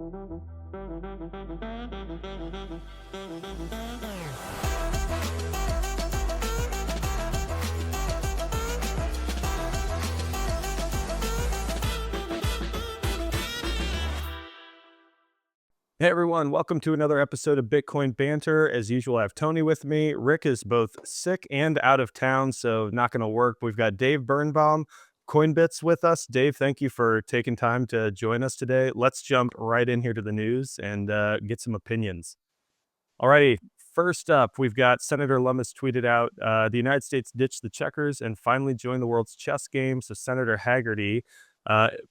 Hey everyone, welcome to another episode of Bitcoin Banter. As usual, I have Tony with me. Rick is both sick and out of town, so not going to work. We've got Dave Birnbaum, Coinbits with us. Dave, thank you for taking time to join us today. Let's jump right in here to the news and get some opinions. Alrighty, first up, we've got Senator Lummis tweeted out, the United States ditched the checkers and finally joined the world's chess game. So Senator Haggerty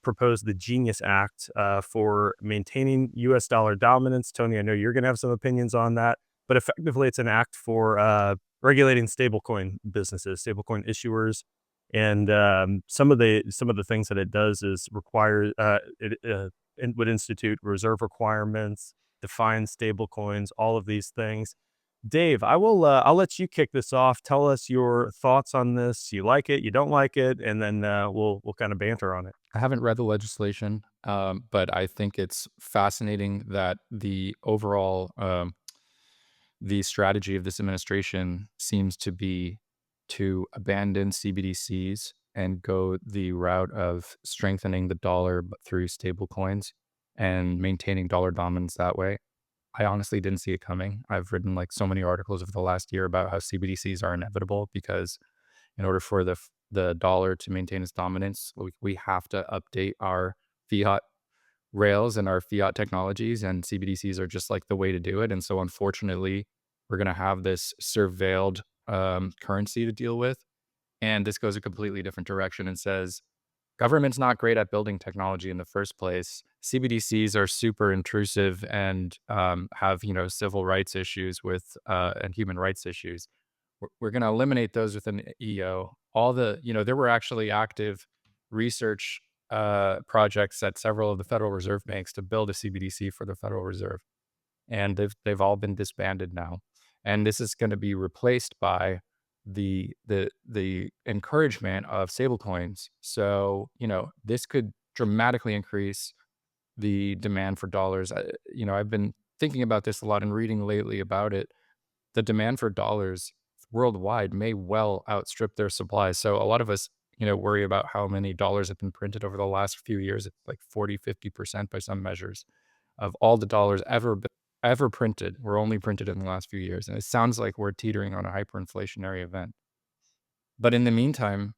proposed the Genius Act for maintaining U.S. dollar dominance. Tony, I know you're going to have some opinions on that, but effectively it's an act for regulating stablecoin businesses, stablecoin issuers. And some of the things that it does is require it would institute reserve requirements, define stable coins, all of these things. Dave, I'll let you kick this off. Tell us your thoughts on this. You like it, you don't like it, and then we'll kind of banter on it. I haven't read the legislation, but I think it's fascinating that the overall the strategy of this administration seems to be to abandon CBDCs and go the route of strengthening the dollar through stable coins and maintaining dollar dominance that way. I honestly didn't see it coming. I've written like so many articles over the last year about how CBDCs are inevitable because in order for the dollar to maintain its dominance, we have to update our fiat rails and our fiat technologies, and CBDCs are just like the way to do it. And so unfortunately, we're going to have this surveilled currency to deal with. And this goes a completely different direction and says, government's not great at building technology in the first place. CBDCs are super intrusive and have, civil rights issues with and human rights issues. We're going to eliminate those with an EO. There were actually active research projects at several of the Federal Reserve banks to build a CBDC for the Federal Reserve, and they've all been disbanded now. And this is going to be replaced by the encouragement of stablecoins. So this could dramatically increase the demand for dollars. I've been thinking about this a lot and reading lately about it. The demand for dollars worldwide may well outstrip their supply. So a lot of us, worry about how many dollars have been printed over the last few years. It's like 40-50% by some measures of all the dollars ever printed were only printed in the last few years. And it sounds like we're teetering on a hyperinflationary event. But in the meantime,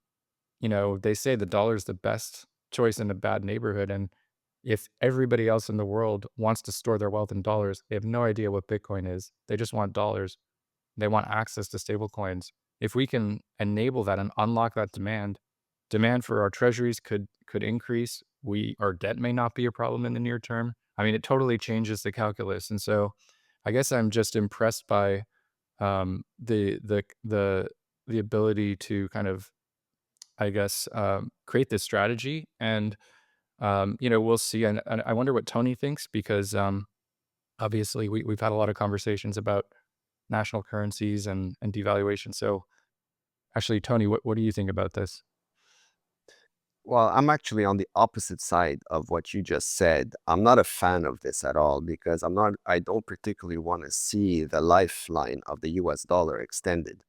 they say the dollar is the best choice in a bad neighborhood. And if everybody else in the world wants to store their wealth in dollars, they have no idea what Bitcoin is. They just want dollars. They want access to stable coins. If we can enable that and unlock that demand for our treasuries could increase. Our debt may not be a problem in the near term. I mean, it totally changes the calculus. And so I guess I'm just impressed by the ability to kind of, create this strategy. And, we'll see. And I wonder what Tony thinks, because obviously we've had a lot of conversations about national currencies and devaluation. So actually, Tony, what do you think about this? Well, I'm actually on the opposite side of what you just said. I'm not a fan of this at all because I don't particularly want to see the lifeline of the US dollar extended.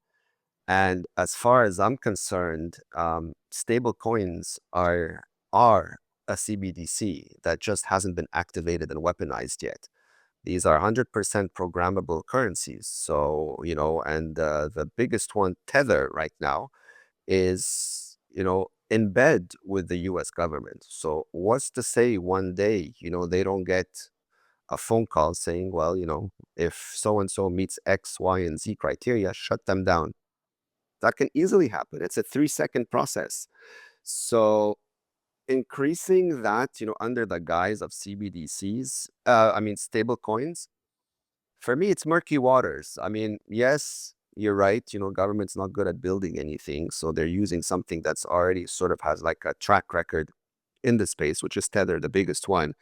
And as far as I'm concerned, stable coins are a CBDC that just hasn't been activated and weaponized yet. These are 100% programmable currencies. So, and the biggest one, Tether, right now, is, in bed with the US government. So what's to say one day, they don't get a phone call saying, well, if so-and-so meets X, Y, and Z criteria, shut them down. That can easily happen. It's a 3-second process. So increasing that, under the guise of CBDCs, stable coins, for me, it's murky waters. I mean, yes, you're right. Government's not good at building anything. So they're using something that's already sort of has like a track record in the space, which is Tether, the biggest one.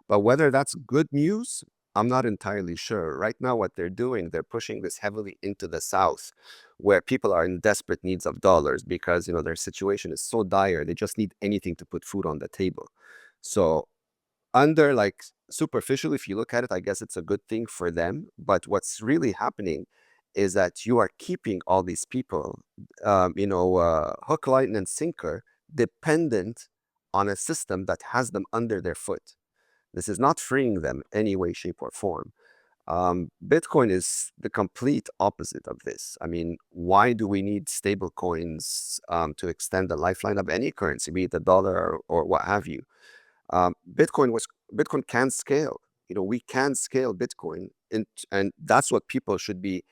But whether that's good news, I'm not entirely sure. Right now, what they're doing, they're pushing this heavily into the South, where people are in desperate needs of dollars because, their situation is so dire. They just need anything to put food on the table. So under like superficially, if you look at it, I guess it's a good thing for them. But what's really happening is that you are keeping all these people, hook, line, and sinker, dependent on a system that has them under their foot. This is not freeing them any way, shape, or form. Bitcoin is the complete opposite of this. I mean, why do we need stable coins to extend the lifeline of any currency, be it the dollar or what have you? Bitcoin can scale. We can scale Bitcoin, and that's what people should be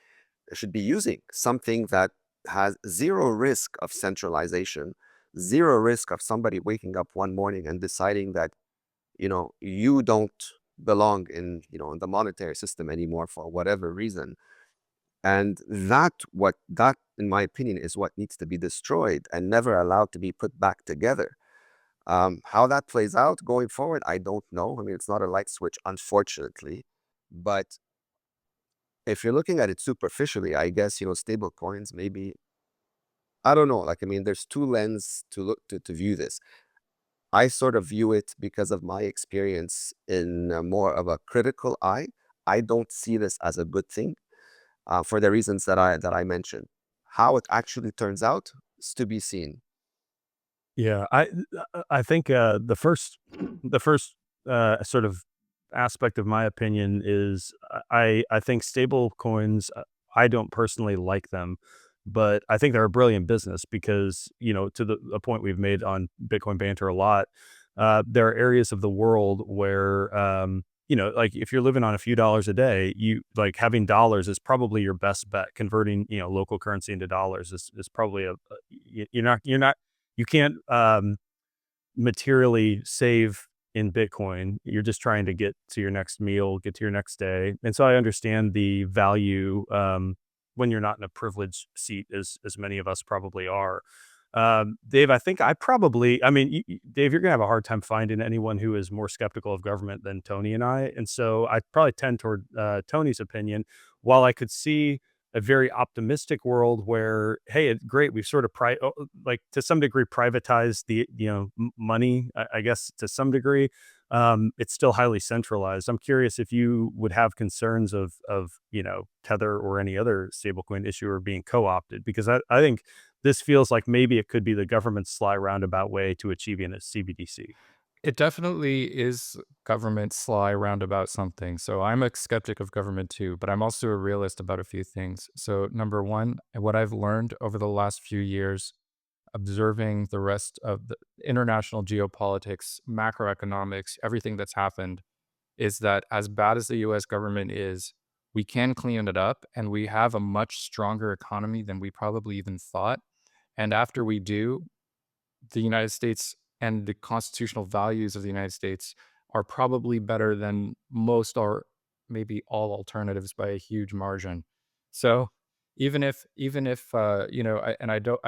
using. Something that has zero risk of centralization, zero risk of somebody waking up one morning and deciding that you don't belong in the monetary system anymore for whatever reason. And that in my opinion is what needs to be destroyed and never allowed to be put back together. How that plays out going forward, I don't know. I mean, it's not a light switch, unfortunately. But if you're looking at it superficially, I guess, stable coins, maybe, I don't know. Like, I mean, there's two lenses to look to view this. I sort of view it because of my experience in more of a critical eye. I don't see this as a good thing for the reasons that I mentioned. How it actually turns out is to be seen. Yeah, I think the first sort of aspect of my opinion is I think stable coins. I don't personally like them, but I think they're a brilliant business because to the point we've made on Bitcoin Banter a lot. There are areas of the world where like if you're living on a few dollars a day, you like having dollars is probably your best bet. Converting local currency into dollars is probably you're not you can't materially save in Bitcoin. You're just trying to get to your next meal, get to your next day. And so I understand the value when you're not in a privileged seat, as many of us probably are. Dave, I think I mean, Dave, you're gonna have a hard time finding anyone who is more skeptical of government than Tony and I. And so I probably tend toward Tony's opinion. While I could see a very optimistic world where, hey, it's great, we've sort of like to some degree privatized the money, I guess to some degree. It's still highly centralized. I'm curious if you would have concerns of Tether or any other stablecoin issuer being co-opted, because I think this feels like maybe it could be the government's sly roundabout way to achieving a CBDC. It definitely is government sly roundabout something. So I'm a skeptic of government too, but I'm also a realist about a few things. So number one, what I've learned over the last few years, observing the rest of the international geopolitics, macroeconomics, everything that's happened, is that as bad as the US government is, we can clean it up and we have a much stronger economy than we probably even thought. And after we do, the United States and the constitutional values of the United States are probably better than most or maybe all alternatives by a huge margin. So even if I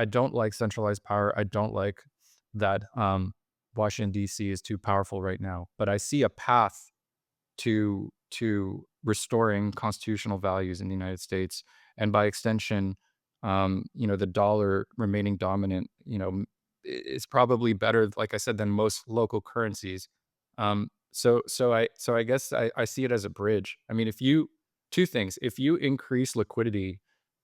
don't like centralized power. I don't like that Washington D.C. is too powerful right now. But I see a path to restoring constitutional values in the United States, and by extension, the dollar remaining dominant, is probably better, like I said, than most local currencies. So I guess I see it as a bridge. I mean, if you two things, if you increase liquidity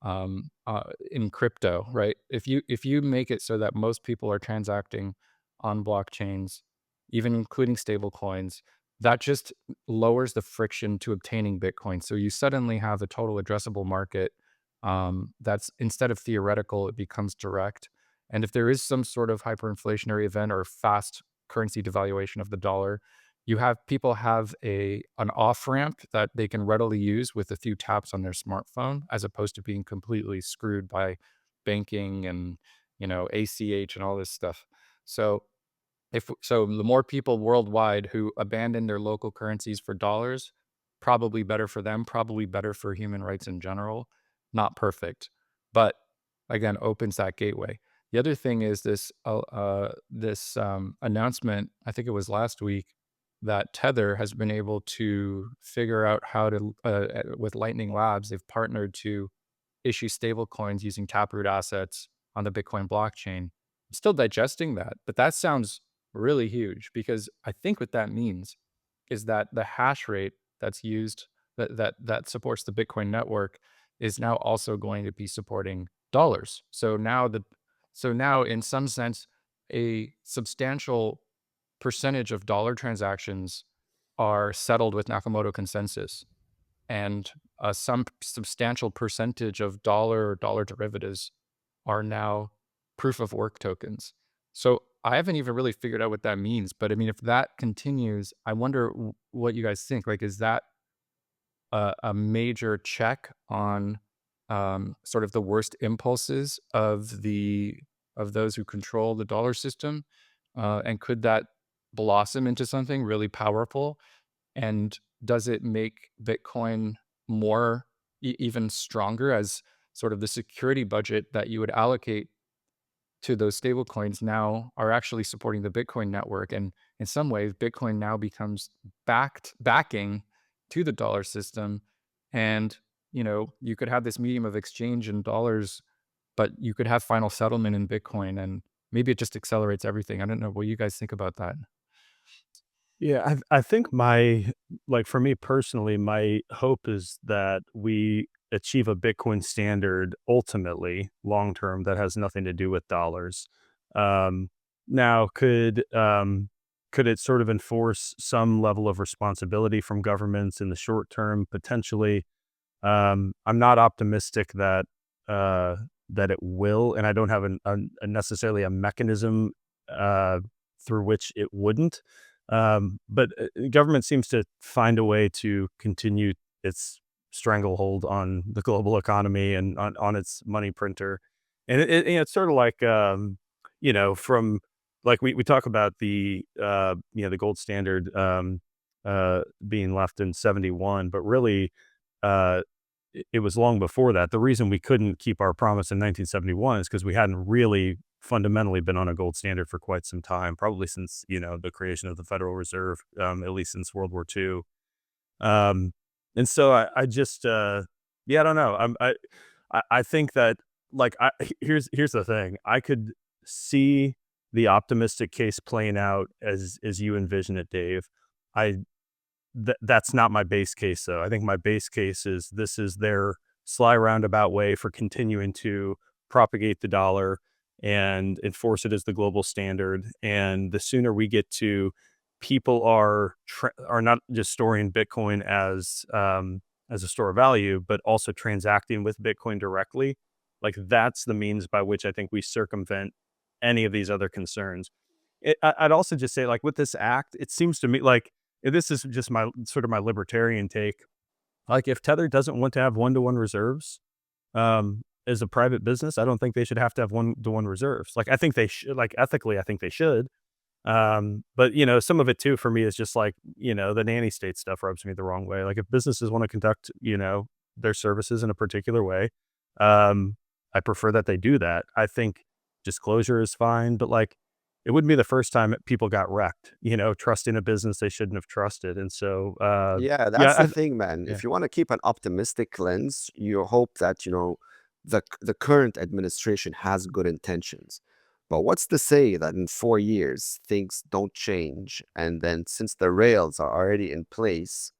in crypto, right? If you make it so that most people are transacting on blockchains, even including stable coins, that just lowers the friction to obtaining Bitcoin. So you suddenly have a total addressable market that's instead of theoretical, it becomes direct. And if there is some sort of hyperinflationary event or fast currency devaluation of the dollar, people have an off ramp that they can readily use with a few taps on their smartphone, as opposed to being completely screwed by banking and ACH and all this stuff. So the more people worldwide who abandon their local currencies for dollars, probably better for them, probably better for human rights in general. Not perfect, but again, opens that gateway. The other thing is this announcement. I think it was last week that Tether has been able to figure out how to, with Lightning Labs, they've partnered to issue stable coins using Taproot assets on the Bitcoin blockchain. I'm still digesting that, but that sounds really huge, because I think what that means is that the hash rate that's used that supports the Bitcoin network is now also going to be supporting dollars. So now in some sense, a substantial percentage of dollar transactions are settled with Nakamoto consensus, and some substantial percentage of dollar or dollar derivatives are now proof of work tokens. So I haven't even really figured out what that means, but I mean, if that continues, I wonder what you guys think. Like, is that a major check on sort of the worst impulses of those who control the dollar system, and could that blossom into something really powerful? And does it make Bitcoin more even stronger as sort of the security budget that you would allocate to those stable coins now are actually supporting the Bitcoin network? And in some ways, Bitcoin now becomes backing to the dollar system. And, you could have this medium of exchange in dollars, but you could have final settlement in Bitcoin, and maybe it just accelerates everything. I don't know what you guys think about that. Yeah, I think like for me personally, my hope is that we achieve a Bitcoin standard ultimately long term that has nothing to do with dollars. Now, could it sort of enforce some level of responsibility from governments in the short term? Potentially. I'm not optimistic uh, that it will, and I don't have necessarily a mechanism uh, through which it wouldn't. But government seems to find a way to continue its stranglehold on the global economy and on its money printer, and it's sort of like from like we talk about the gold standard being left in 71, but really it was long before that. The reason we couldn't keep our promise in 1971 is because we hadn't really fundamentally been on a gold standard for quite some time, probably since, the creation of the Federal Reserve, at least since World War II. And so I just, yeah, I don't know. I think that like, here's the thing. I could see the optimistic case playing out as you envision it, Dave. I that's not my base case, though. I think my base case is this is their sly roundabout way for continuing to propagate the dollar and enforce it as the global standard. And the sooner we get to people are not just storing Bitcoin as a store of value, but also transacting with Bitcoin directly. Like that's the means by which I think we circumvent any of these other concerns. I'd also just say, like with this act, it seems to me like this is just my sort of my libertarian take. Like if Tether doesn't want to have one-to-one reserves, as a private business, I don't think they should have to have one-to-one reserves. Like I think they should, like ethically, I think they should. But some of it too for me is just like, the nanny state stuff rubs me the wrong way. Like if businesses want to conduct, their services in a particular way, I prefer that they do that. I think disclosure is fine, but like it wouldn't be the first time people got wrecked, trusting a business they shouldn't have trusted. And so, Yeah, yeah, that's the thing, man. yeah, If you want to keep an optimistic lens, you hope that, the current administration has good intentions. But what's to say that in 4 years things don't change, and then since the rails are already in place,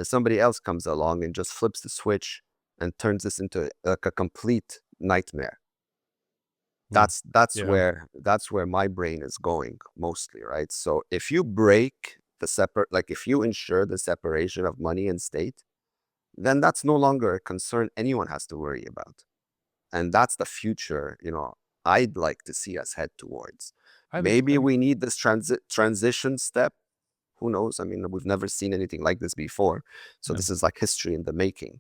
somebody else comes along and just flips the switch and turns this into like a complete nightmare. mm, yeah, That's where my brain is going mostly, right? So if you break the separate, like if you ensure the separation of money and state, then that's no longer a concern anyone has to worry about. And that's the future, I'd like to see us head towards. I think Maybe we need this transition step. Who knows? I mean, we've never seen anything like this before. So yeah. this is like history in the making.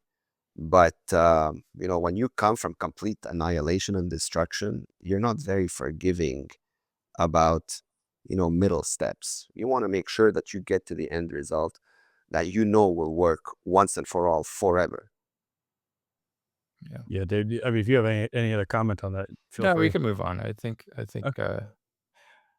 But when you come from complete annihilation and destruction, you're not very forgiving about, middle steps. You want to make sure that you get to the end result that will work once and for all forever. Yeah. yeah, Dave. I mean, if you have any other comment on that, feel No, we free. can move on. I think Okay.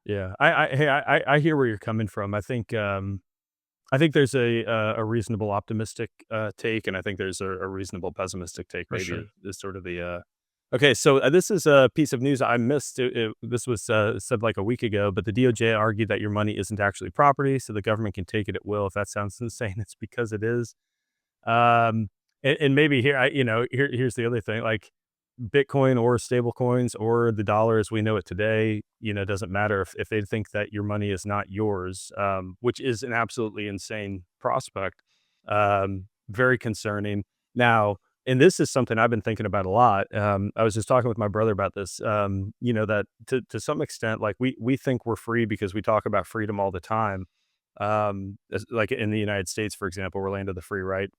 Yeah, hey, I hear where you're coming from. I think there's a reasonable optimistic take, and I think there's a reasonable pessimistic take. for Maybe sure. is sort of the Okay, so this is a piece of news I missed. This was said like a week ago, but the DOJ argued that your money isn't actually property, so the government can take it at will. If that sounds insane, it's because it is. And maybe here, here's the other thing: like Bitcoin or stable coins or the dollar as we know it today, doesn't matter if they think that your money is not yours, which is an absolutely insane prospect. Very concerning. Now, and this is something I've been thinking about a lot. I was just talking with my brother about this. That to some extent, like we think we're free because we talk about freedom all the time. Like in the United States, for example, we're land of the free, right?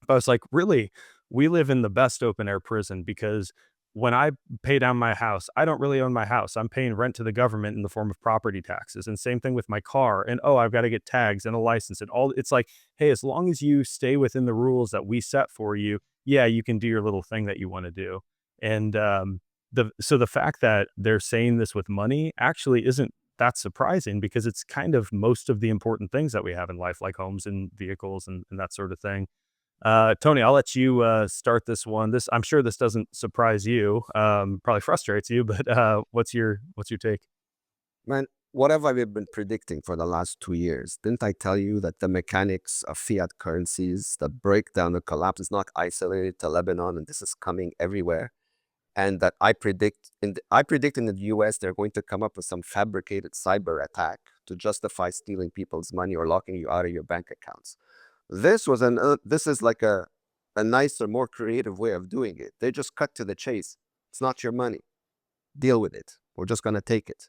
I was like, really, we live in the best open air prison because when I pay down my house, I don't really own my house. I'm paying rent to the government in the form of property taxes. And same thing with my car. And oh, I've got to get tags and a license and all. It's like, hey, as long as you stay within the rules that we set for you, yeah, you can do your little thing that you want to do. And the fact that they're saying this with money actually isn't that surprising because it's kind of most of the important things that we have in life, like homes and vehicles and that sort of thing. Tony, I'll let you start this one. I'm sure this doesn't surprise you, probably frustrates you, but what's your take? Man, what have I been predicting for the last 2 years? Didn't I tell you that the mechanics of fiat currencies, the breakdown, the collapse is not isolated to Lebanon, and this is coming everywhere? And that I predict in the US they're going to come up with some fabricated cyber attack to justify stealing people's money or locking you out of your bank accounts. This is like a nicer, more creative way of doing it. They just cut to the chase. It's not your money. Deal with it. We're just gonna take it,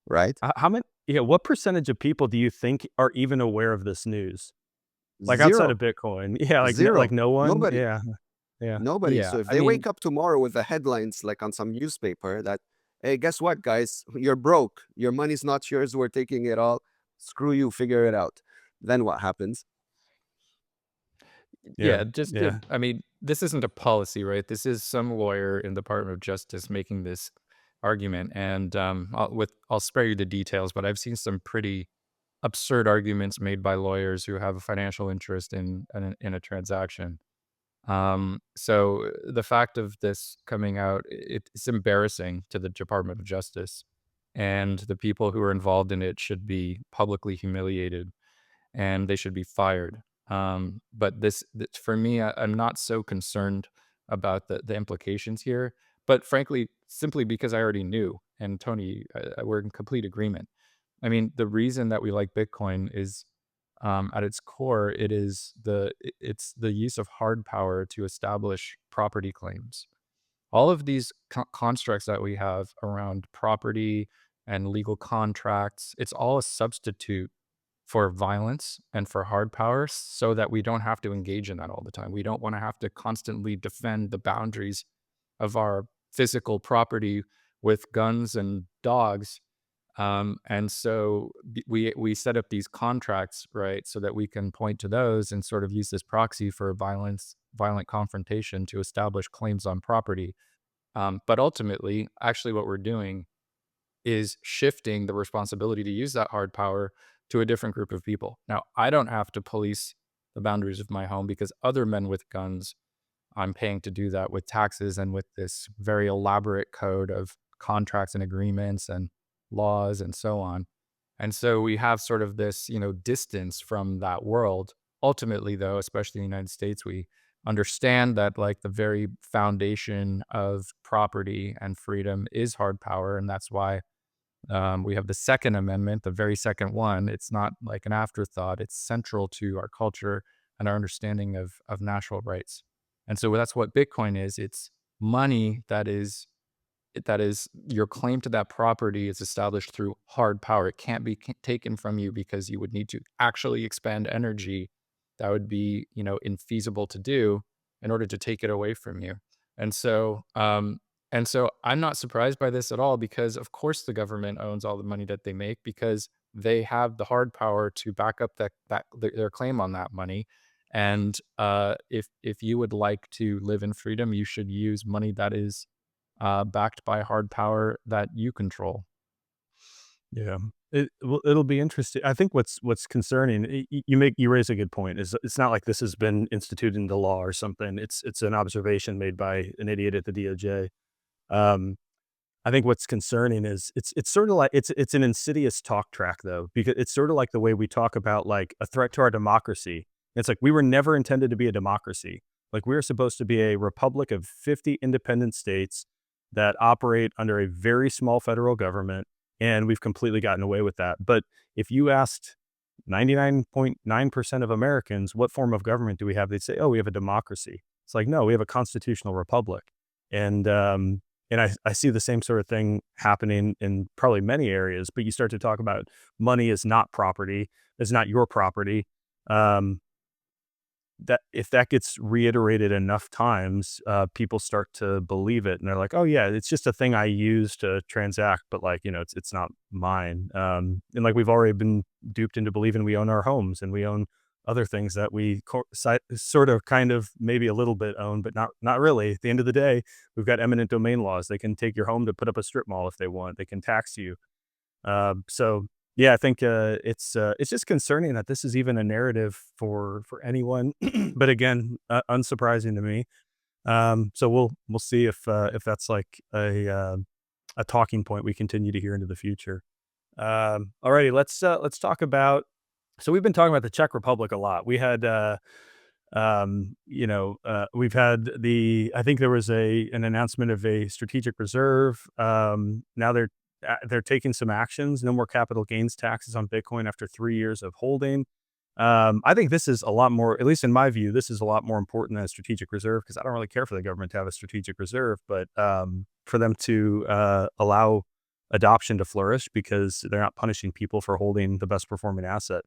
right? How many? Yeah, what percentage of people do you think are even aware of this news? Like outside of Zero, Bitcoin? Yeah, like zero. no one. Nobody, Yeah, yeah. nobody. Yeah, So if I they mean, wake up tomorrow with the headlines like on some newspaper that, hey, guess what, guys? You're broke. Your money's not yours. We're taking it all. Screw you. Figure it out. Then what happens? Yeah, yeah, just yeah. I mean, this isn't a policy, right? This is some lawyer in the Department of Justice making this argument, and I'll spare you the details, but I've seen some pretty absurd arguments made by lawyers who have a financial interest in a transaction. So the fact of this coming out, it's embarrassing to the Department of Justice, and the people who are involved in it should be publicly humiliated and they should be fired. But for me, I'm not so concerned about the implications here. But frankly, simply because I already knew, and Tony, we're in complete agreement. I mean, the reason that we like Bitcoin is, at its core, it's the use of hard power to establish property claims. All of these constructs that we have around property and legal contracts, it's all a substitute for violence and for hard power so that we don't have to engage in that all the time. We don't want to have to constantly defend the boundaries of our physical property with guns and dogs. And so we set up these contracts, right, so that we can point to those and sort of use this proxy for violent confrontation to establish claims on property. But ultimately, actually, what we're doing is shifting the responsibility to use that hard power to a different group of people. Now, I don't have to police the boundaries of my home because other men with guns, I'm paying to do that with taxes and with this very elaborate code of contracts and agreements and laws and so on. And so we have sort of this, distance from that world. Ultimately, though, especially in the United States, we understand that like the very foundation of property and freedom is hard power. And that's why we have the Second Amendment, the very second one. It's not like an afterthought. It's central to our culture and our understanding of natural rights. And so that's what Bitcoin is. It's money that is your claim to that property is established through hard power. It can't be taken from you because you would need to actually expend energy that would be, infeasible to do in order to take it away from you. And so, I'm not surprised by this at all because, of course, the government owns all the money that they make because they have the hard power to back up their claim on that money. And if you would like to live in freedom, you should use money that is backed by hard power that you control. Yeah. It'll be interesting. I think what's concerning, you raise a good point, is it's not like this has been instituted into law or something. It's an observation made by an idiot at the DOJ. Um, I think what's concerning is it's sort of like it's an insidious talk track though, because it's sort of like the way we talk about like a threat to our democracy. It's like we were never intended to be a democracy. Like we were supposed to be a republic of 50 independent states that operate under a very small federal government, and we've completely gotten away with that. But if you asked 99.9% of Americans what form of government do we have, they'd say, "Oh, we have a democracy." It's like, no, we have a constitutional republic. And I see the same sort of thing happening in probably many areas, but you start to talk about money is not property, is not your property. Um, that if that gets reiterated enough times, people start to believe it, and they're like, "Oh yeah, it's just a thing I use to transact, but like it's not mine." And like we've already been duped into believing we own our homes and we own other things that we sort of, kind of, maybe a little bit own, but not really. At the end of the day, we've got eminent domain laws. They can take your home to put up a strip mall if they want. They can tax you. So yeah, I think it's just concerning that this is even a narrative for anyone. But again, unsurprising to me. So we'll see if that's like a talking point we continue to hear into the future. Alrighty, let's talk about. So we've been talking about the Czech Republic a lot. We had we've had I think there was an announcement of a strategic reserve. Now they're taking some actions. No more capital gains taxes on Bitcoin after 3 years of holding. I think this is a lot more, at least in my view, this is a lot more important than a strategic reserve, because I don't really care for the government to have a strategic reserve, but for them to allow adoption to flourish because they're not punishing people for holding the best performing asset.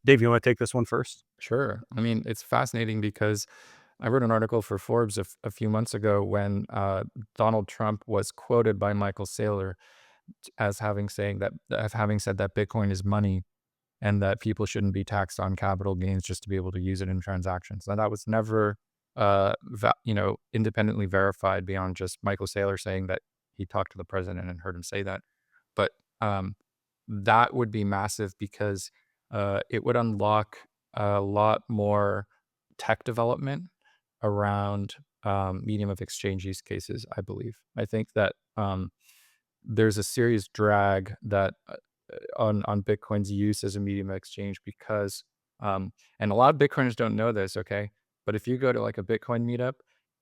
Dave, you want to take this one first? Sure. I mean, it's fascinating because I wrote an article for Forbes a few months ago when Donald Trump was quoted by Michael Saylor as having said that Bitcoin is money and that people shouldn't be taxed on capital gains just to be able to use it in transactions. And that was never, independently verified beyond just Michael Saylor saying that he talked to the president and heard him say that. But that would be massive because it would unlock a lot more tech development around medium of exchange use cases, I believe. I think that there's a serious drag that on Bitcoin's use as a medium of exchange because, and a lot of Bitcoiners don't know this, okay? But if you go to like a Bitcoin meetup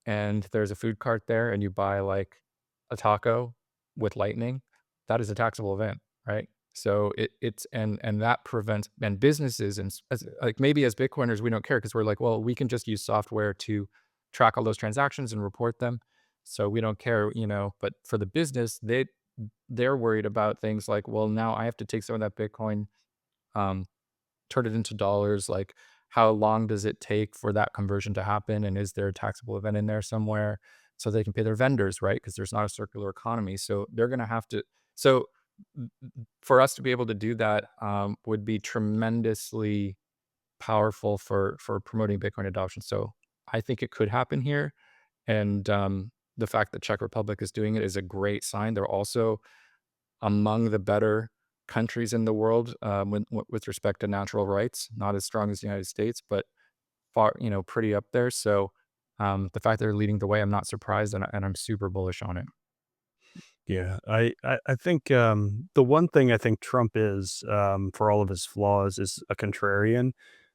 and there's a food cart there and you buy like a taco with Lightning, that is a taxable event, right? So it's and that prevents, and businesses and like maybe as Bitcoiners we don't care because we're like, well, we can just use software to track all those transactions and report them, so we don't care. But for the business, they're worried about things like, well, now I have to take some of that Bitcoin, um, turn it into dollars. Like, how long does it take for that conversion to happen? And is there a taxable event in there somewhere so they can pay their vendors, right? Because there's not a circular economy. So they're going to have to. So for us to be able to do that would be tremendously powerful for promoting Bitcoin adoption. So I think it could happen here. And the fact that Czech Republic is doing it is a great sign. They're also among the better countries in the world with respect to natural rights. Not as strong as the United States, but pretty up there. So the fact they're leading the way, I'm not surprised, and I'm super bullish on it. Yeah, I think the one thing I think Trump is, for all of his flaws, is a contrarian,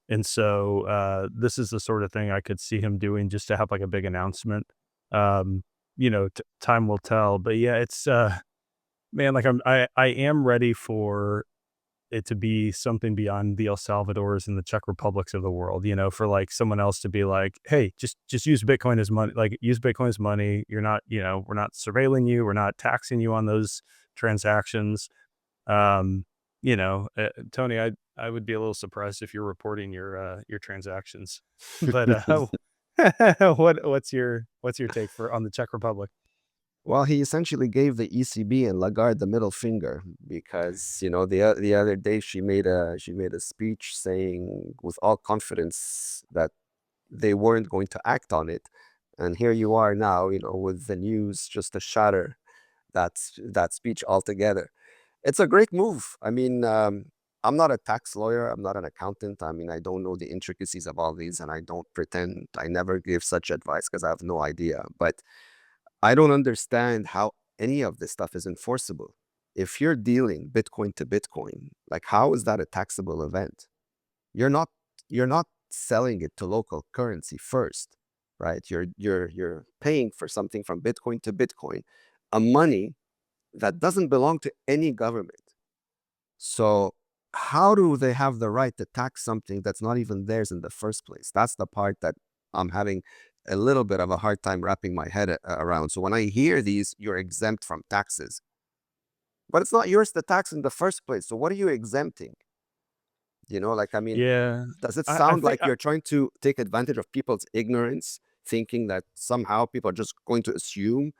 and so this is the sort of thing I could see him doing just to have like a big announcement. Um, time will tell, but yeah, it's man, like I am ready for it to be something beyond the El Salvadors and the Czech Republics of the world, for like someone else to be like, "Hey, just use Bitcoin as money, like use Bitcoin as money. You're not, we're not surveilling you, we're not taxing you on those transactions." Um, Tony, I would be a little surprised if you're reporting your transactions. But what's your take on the Czech Republic? Well, he essentially gave the ECB and Lagarde the middle finger because the other day she made a speech saying with all confidence that they weren't going to act on it, and here you are now, with the news just to shatter that speech altogether. It's a great move. I mean, I'm not a tax lawyer. I'm not an accountant. I mean, I don't know the intricacies of all these, and I don't pretend. I never give such advice because I have no idea. But I don't understand how any of this stuff is enforceable. If you're dealing Bitcoin to Bitcoin, like how is that a taxable event? You're not you're not selling it to local currency first, right? You're paying for something from Bitcoin to Bitcoin, a money that doesn't belong to any government. So how do they have the right to tax something that's not even theirs in the first place? That's the part that I'm having a little bit of a hard time wrapping my head around. So when I hear these, you're exempt from taxes, but it's not yours to tax in the first place. So what are you exempting? Like, I mean, Yeah, does it I sound think like you're trying to take advantage of people's ignorance, thinking that somehow people are just going to assume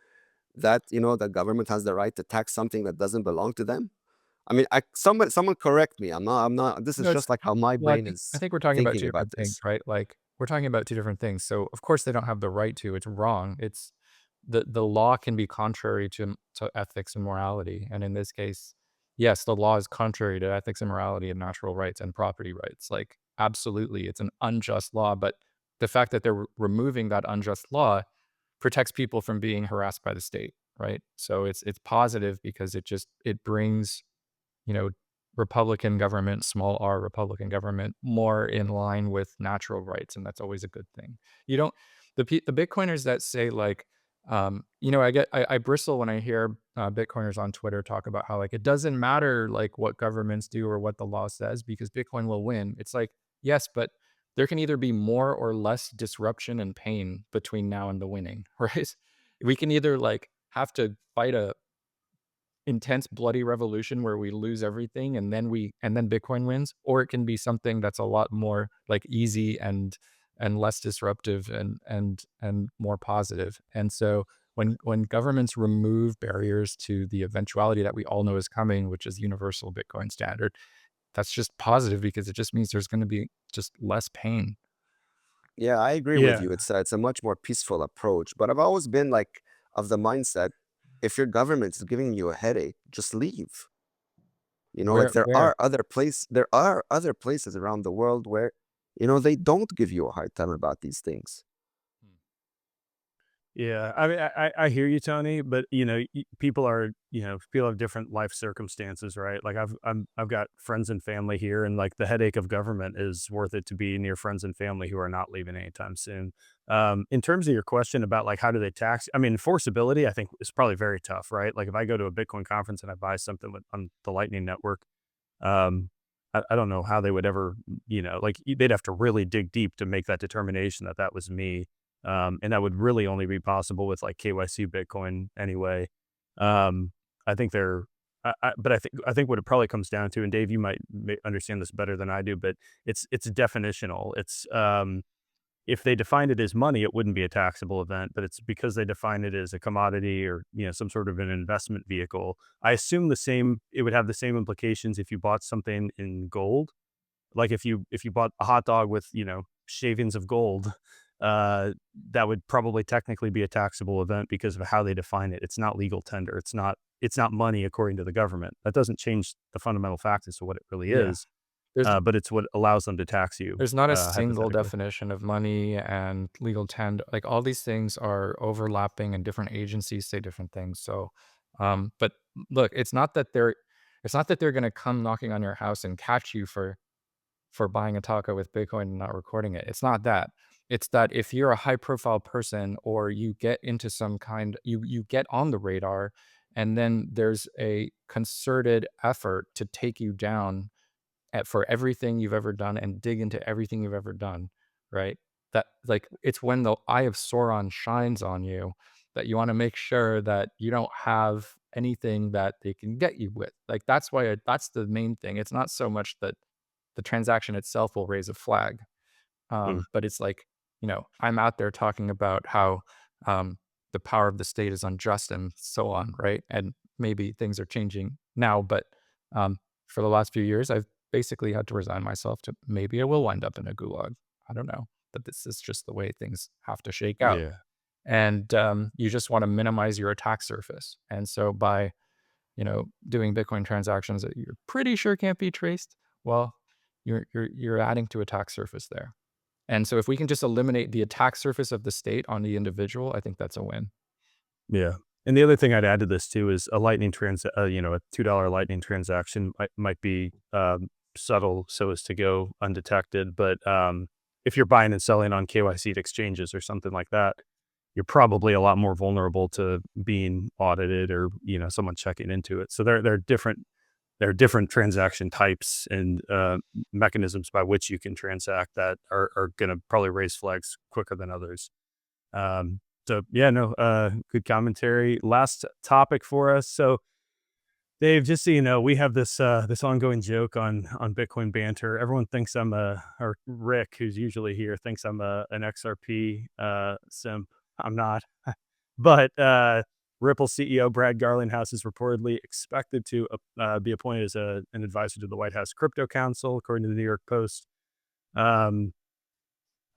that, the government has the right to tax something that doesn't belong to them? I mean, someone correct me. I'm not, this is No, it's just like how my well, brain I is think we're talking about thinking two about different things, this. right? Like we're talking about two different things. So of course they don't have the right to. It's wrong. It's the law can be contrary to ethics and morality. And in this case, yes, the law is contrary to ethics and morality and natural rights and property rights. Like absolutely, it's an unjust law. But the fact that they're removing that unjust law protects people from being harassed by the state, right? So it's positive because it brings you know, Republican government, small r Republican government, more in line with natural rights, and that's always a good thing. You don't the Bitcoiners that say like, I bristle when I hear Bitcoiners on Twitter talk about how like it doesn't matter like what governments do or what the law says because Bitcoin will win. It's like yes, but there can either be more or less disruption and pain between now and the winning, right? We can either like have to fight a intense bloody revolution where we lose everything and then Bitcoin wins, or it can be something that's a lot more like easy and less disruptive and more positive. And so when governments remove barriers to the eventuality that we all know is coming, which is universal Bitcoin standard, that's just positive because it just means there's going to be just less pain. Yeah, I agree with yeah, you. It's a much more peaceful approach. But I've always been like of the mindset, if your government is giving you a headache, just leave. Like Where there are other places around the world where, they don't give you a hard time about these things. yeah. I mean, I hear you, Tony, but people are, people have different life circumstances, right? Like I've got friends and family here, and like the headache of government is worth it to be near friends and family who are not leaving anytime soon. In terms of your question about like how do they tax? I mean, enforceability, I think is probably very tough, right? Like if I go to a Bitcoin conference and I buy something on the Lightning Network, um, I don't know how they would ever, like they'd have to really dig deep to make that determination that that was me. And that would really only be possible with like KYC Bitcoin anyway. Um, I think they're, but I think what it probably comes down to, and Dave, you might understand this better than I do, but it's definitional. It's if they defined it as money, it wouldn't be a taxable event, but it's because they define it as a commodity or, some sort of an investment vehicle. I assume it would have the same implications if you bought something in gold. Like if you bought a hot dog with, shavings of gold, that would probably technically be a taxable event because of how they define it. It's not legal tender. It's not money according to the government. That doesn't change the fundamental fact as to what it really yeah. is. There's But it's what allows them to tax you, There's not a single hypothetically. definition of money and legal tender. Like all these things are overlapping and different agencies say different things. So, but look, it's not that they're going to come knocking on your house and catch you for buying a taco with Bitcoin and not recording it. It's not that. It's that if you're a high profile person or you get into some kind, you get on the radar and then there's a concerted effort to take you down for everything you've ever done and dig into everything you've ever done, right? That like it's when the eye of Sauron shines on you that you want to make sure that you don't have anything that they can get you with. Like that's the main thing. It's not so much that the transaction itself will raise a flag, Mm, but it's like I'm out there talking about how the power of the state is unjust and so on, right? And maybe things are changing now, but um, for the last few years, I've basically had to resign myself to maybe I will wind up in a gulag. I don't know, but this is just the way things have to shake out. yeah. And you just want to minimize your attack surface. And so by doing Bitcoin transactions that you're pretty sure can't be traced, well, you're adding to attack surface there. And so if we can just eliminate the attack surface of the state on the individual, I think that's a win. Yeah. And the other thing I'd add to this too is a a $2 lightning transaction might be subtle so as to go undetected. But if you're buying and selling on KYC'd exchanges or something like that, you're probably a lot more vulnerable to being audited or, someone checking into it. So there are different transaction types and mechanisms by which you can transact that are going to probably raise flags quicker than others. So yeah, no, good commentary. Last topic for us. So Dave, just so you know, we have this ongoing joke on Bitcoin Banter. Everyone thinks or Rick, who's usually here, thinks I'm an XRP simp. I'm not. But Ripple CEO Brad Garlinghouse is reportedly expected to be appointed as an advisor to the White House Crypto Council, according to the New York Post. Um,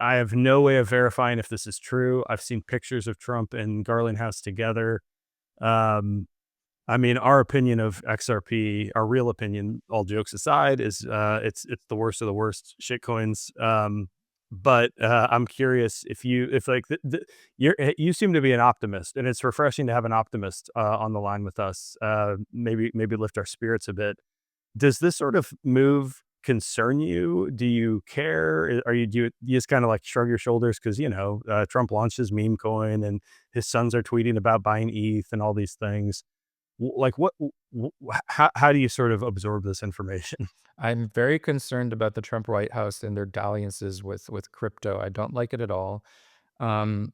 I have no way of verifying if this is true. I've seen pictures of Trump and Garlinghouse together. Um, I mean, our opinion of XRP, our real opinion, all jokes aside, is it's the worst of the worst shitcoins. But I'm curious if like you seem to be an optimist, and it's refreshing to have an optimist on the line with us. Maybe lift our spirits a bit. Does this sort of move concern you? Do you care? Do you just kind of like shrug your shoulders because Trump launched his meme coin and his sons are tweeting about buying ETH and all these things? Like how do you sort of absorb this information? I'm very concerned about the Trump White House and their dalliances with crypto. I don't like it at all. Um,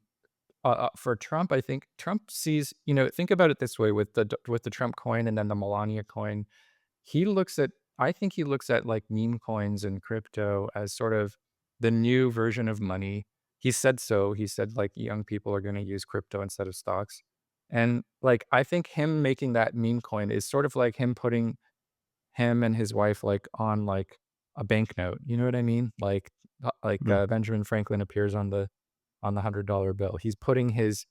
for Trump, I think Trump sees, think about it this way with the Trump coin and then the Melania coin. He looks at, I think he looks at like meme coins and crypto as sort of the new version of money. He said so. He said like young people are going to use crypto instead of stocks. And like, I think him making that meme coin is sort of like him putting him and his wife like on like a banknote. You know what I mean? Mm, Benjamin Franklin appears on the $100 bill. He's putting his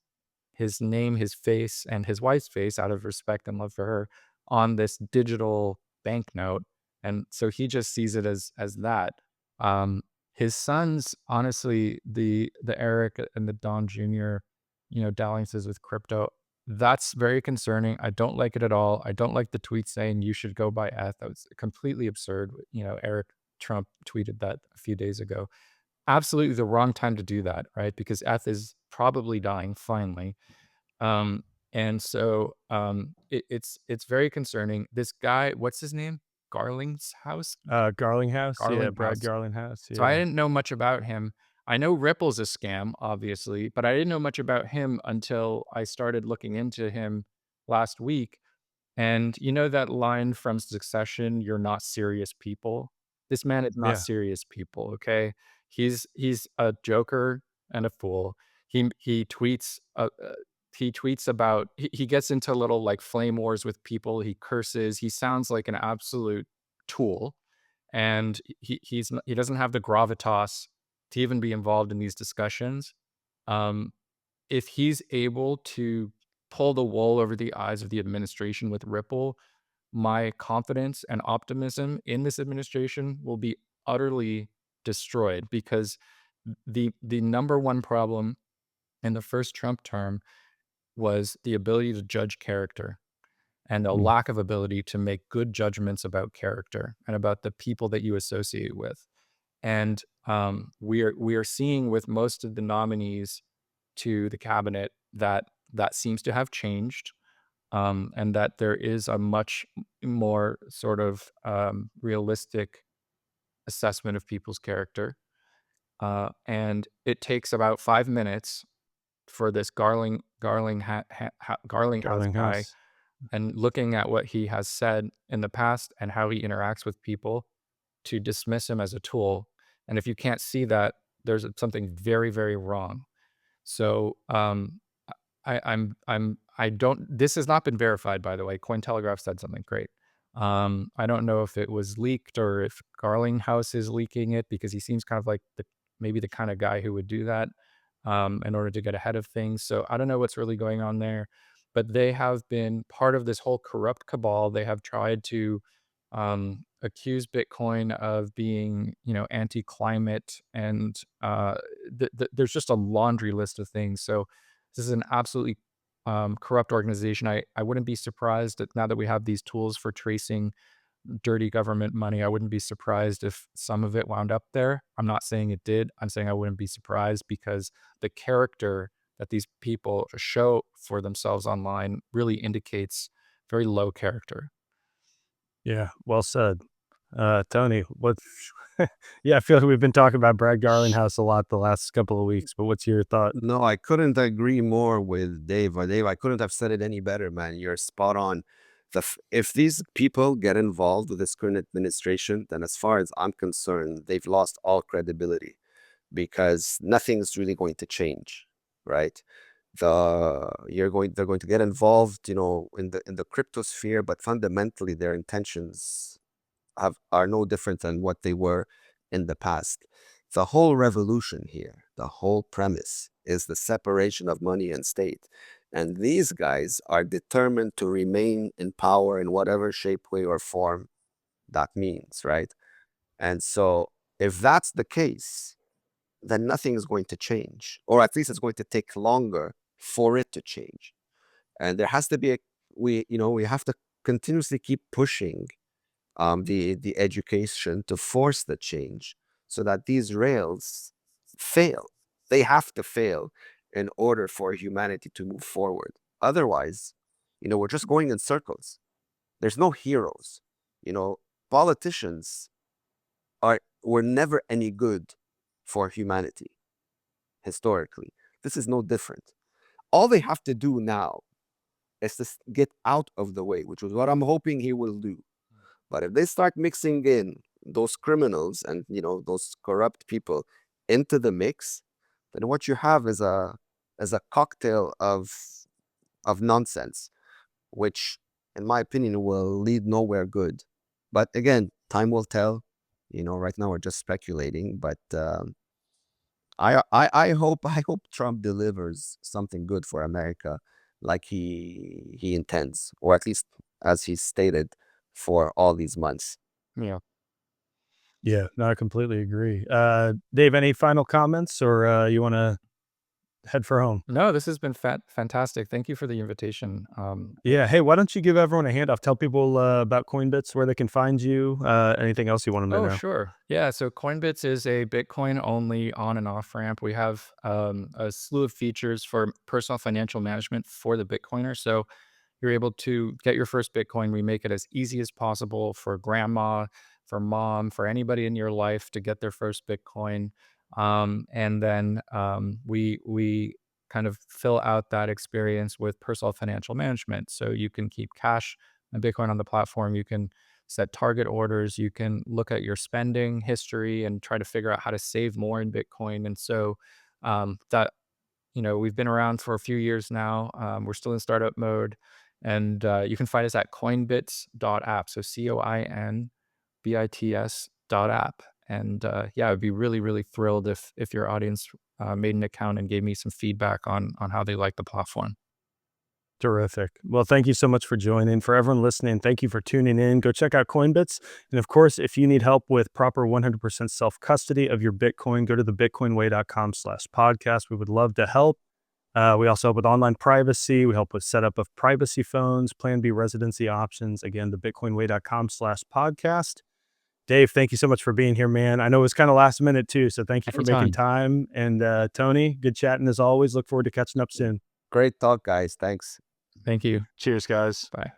name, his face, and his wife's face out of respect and love for her on this digital banknote. And so he just sees it as that. Um, his sons, honestly, the Eric and the Don Jr., dalliances with crypto, that's very concerning. I don't like it at all. I don't like the tweet saying you should go buy ETH. That was completely absurd. Eric Trump tweeted that a few days ago. Absolutely the wrong time to do that, right? Because ETH is probably dying finally. Um, and so it's very concerning. This guy, what's his name? Garling's house? Garlinghouse, yeah, Brad Garlinghouse. Garlinghouse, So I yeah, didn't know much about him. I know Ripple's a scam, obviously, but I didn't know much about him until I started looking into him last week. And you know that line from Succession, "You're not serious people"? This man is not yeah. serious people, okay? He's a joker and a fool. He tweets about he gets into little, like, flame wars with people, he curses, he sounds like an absolute tool, and he doesn't have the gravitas to even be involved in these discussions. Um, if he's able to pull the wool over the eyes of the administration with Ripple, my confidence and optimism in this administration will be utterly destroyed because the number one problem in the first Trump term was the ability to judge character and a Mm. lack of ability to make good judgments about character and about the people that you associate with. And we are seeing with most of the nominees to the cabinet that that seems to have changed, and that there is a much more sort of realistic assessment of people's character. And it takes about 5 minutes for this Garlinghouse guy, Garlinghouse. and looking at what he has said in the past and how he interacts with people, to dismiss him as a tool. And if you can't see that, there's something very, very wrong. So I don't. This has not been verified, by the way. Cointelegraph said something great. I don't know if it was leaked or if Garlinghouse is leaking it, because he seems kind of like maybe the kind of guy who would do that in order to get ahead of things. So I don't know what's really going on there. but they have been part of this whole corrupt cabal. They have tried to accuse Bitcoin of being, anti-climate, and there's just a laundry list of things. So this is an absolutely corrupt organization. I wouldn't be surprised that now that we have these tools for tracing dirty government money, I wouldn't be surprised if some of it wound up there. I'm not saying it did. I'm saying I wouldn't be surprised, because the character that these people show for themselves online really indicates very low character. Yeah, well said. Tony, what? Yeah, I feel like we've been talking about Brad Garlinghouse a lot the last couple of weeks, but what's your thought? No, I couldn't agree more with Dave. Dave, I couldn't have said it any better, man. You're spot on. If these people get involved with this current administration, then as far as I'm concerned, they've lost all credibility, because nothing's really going to change, right? They're going to get involved, in the crypto sphere, but fundamentally their intentions are no different than what they were in the past. The whole revolution here, the whole premise, is the separation of money and state. And these guys are determined to remain in power in whatever shape, way, or form that means, right? And so if that's the case, then nothing is going to change, or at least it's going to take longer for it to change. And there has to be we have to continuously keep pushing the education to force the change, so that these rails fail. They have to fail in order for humanity to move forward. Otherwise, we're just going in circles. There's no heroes. Politicians were never any good for humanity historically. This is no different. All they have to do now is to get out of the way, which is what I'm hoping he will do. But if they start mixing in those criminals and those corrupt people into the mix, then what you have is a cocktail of nonsense, which, in my opinion, will lead nowhere good. But again, time will tell. Right now we're just speculating. But I hope Trump delivers something good for America, like he intends, or at least as he stated for all these months. Yeah. Yeah, no, I completely agree. Dave, any final comments, or you want to head for home? No, this has been fantastic. Thank you for the invitation. Yeah. Hey, why don't you give everyone a handoff? Tell people about Coinbits, where they can find you. Anything else you want them to Oh, know? sure. Yeah. So Coinbits is a Bitcoin only on and off ramp. We have a slew of features for personal financial management for the Bitcoiner. So you're able to get your first Bitcoin. We make it as easy as possible for grandma, for mom, for anybody in your life to get their first Bitcoin. And then we kind of fill out that experience with personal financial management. So you can keep cash and Bitcoin on the platform. You can set target orders. You can look at your spending history and try to figure out how to save more in Bitcoin. And so that we've been around for a few years now. We're still in startup mode, and you can find us at coinbits.app. So coinbits.app. And yeah, I'd be really, really thrilled if your audience made an account and gave me some feedback on how they like the platform. Terrific. Well, thank you so much for joining. For everyone listening, thank you for tuning in. Go check out Coinbits. And of course, if you need help with proper 100% self-custody of your Bitcoin, go to thebitcoinway.com/podcast. We would love to help. We also help with online privacy. We help with setup of privacy phones, Plan B residency options. Again, thebitcoinway.com/podcast. Dave, thank you so much for being here, man. I know it was kind of last minute too, so thank you for making time. And Tony, good chatting as always. Look forward to catching up soon. Great talk, guys. Thanks. Thank you. Cheers, guys. Bye.